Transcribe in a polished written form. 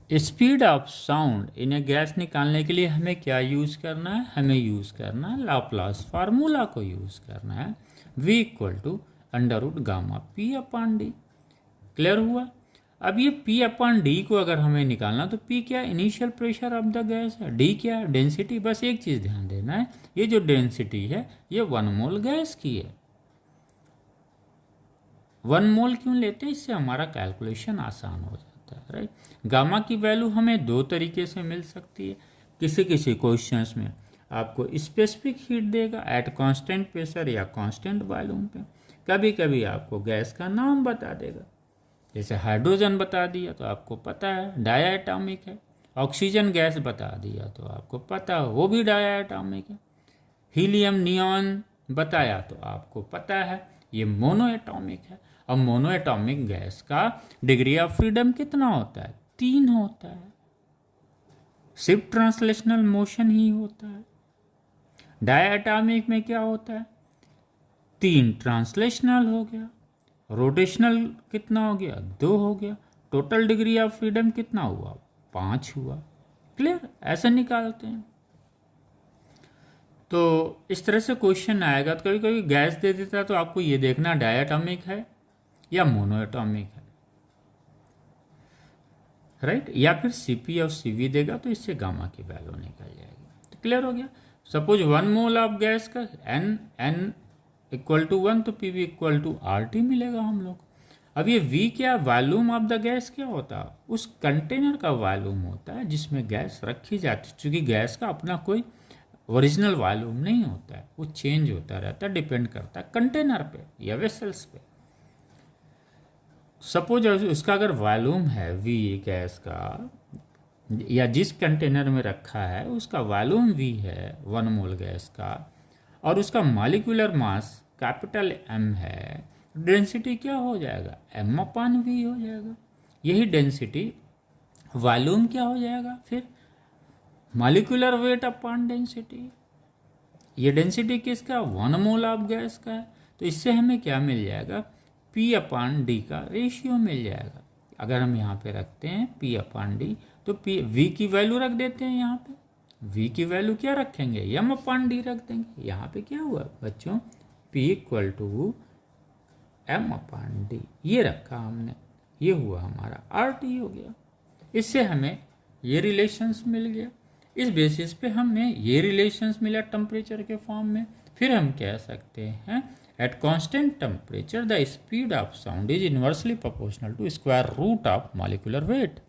Speed of sound in A gas निकालने के लिए हमें क्या यूज़ करना है, हमें यूज़ करना है लाप्लास फार्मूला को यूज़ करना है, v equal to under root gamma P upon D. Clear हुआ। अब ये P अपॉन डी को अगर हमें निकालना तो P क्या initial pressure of the gas है, D क्या है डेंसिटी। बस एक चीज़ ध्यान देना है, ये जो डेंसिटी है ये 1 मोल गैस की है। 1 मोल क्यों लेते हैं, इससे हमारा कैलकुलेशन आसान हो जाता है, राइट। गामा की वैल्यू हमें दो तरीके से मिल सकती है। किसी किसी क्वेश्चंस में आपको स्पेसिफिक हीट देगा एट कांस्टेंट प्रेशर या कांस्टेंट वॉल्यूम पे, कभी कभी आपको गैस का नाम बता देगा। जैसे हाइड्रोजन बता दिया तो आपको पता है डायटॉमिक है, ऑक्सीजन गैस बता दिया तो आपको पता है वो भी डायटॉमिक है, हीलियम नियॉन बताया तो आपको पता है ये मोनोएटॉमिक है। अब मोनोएटॉमिक गैस का डिग्री ऑफ फ्रीडम कितना होता है, 3 होता है। सिर्फ ट्रांसलेशनल मोशन ही होता है। डायटॉमिक में क्या होता है, 3 ट्रांसलेशनल हो गया, रोटेशनल कितना हो गया, 2 हो गया, टोटल डिग्री ऑफ फ्रीडम कितना हुआ, 5 हुआ। क्लियर, ऐसे निकालते हैं। तो इस तरह से क्वेश्चन आएगा। तो कभी कभी गैस दे देता है तो आपको ये देखना डायटॉमिक है या मोनोएटॉमिक है, राइट। या फिर Cp और Cv देगा तो इससे गामा की वैल्यू निकल जाएगी। तो क्लियर हो गया। सपोज 1 मोल ऑफ गैस का n इक्वल टू 1 तो Pv इक्वल टू RT मिलेगा हम लोग। अब ये V क्या, वॉल्यूम ऑफ द गैस क्या होता है, उस कंटेनर का वॉल्यूम होता है जिसमें गैस रखी जाती है। चूँकि गैस का अपना कोई ओरिजिनल वॉल्यूम नहीं होता है, वो चेंज होता रहता है, डिपेंड करता है कंटेनर पे या वेसल्स पे। सपोज उसका अगर वॉल्यूम है V गैस का, या जिस कंटेनर में रखा है उसका वॉल्यूम V है 1 मोल गैस का, और उसका मॉलिक्यूलर मास कैपिटल M है, डेंसिटी क्या हो जाएगा, m अपॉन V हो जाएगा। यही डेंसिटी वॉल्यूम क्या हो जाएगा, फिर मॉलिक्यूलर वेट अपॉन डेंसिटी। ये डेंसिटी किसका, 1 मोल ऑफ गैस का है। तो इससे हमें क्या मिल जाएगा, P अपॉन डी का रेशियो मिल जाएगा। अगर हम यहाँ पे रखते हैं P अपॉन डी तो V की वैल्यू रख देते हैं यहाँ पे, V की वैल्यू क्या रखेंगे, m अपॉन डी रख देंगे। यहाँ पे क्या हुआ बच्चों, P equal to m upon D, ये रखा हमने, ये हुआ हमारा RT हो गया। इससे हमें ये रिलेशंस मिल गया। इस बेसिस पे हमें ये रिलेशंस मिला टेम्परेचर के फॉर्म में। फिर हम कह सकते हैं at constant temperature the speed of sound is inversely proportional to square root of molecular wait.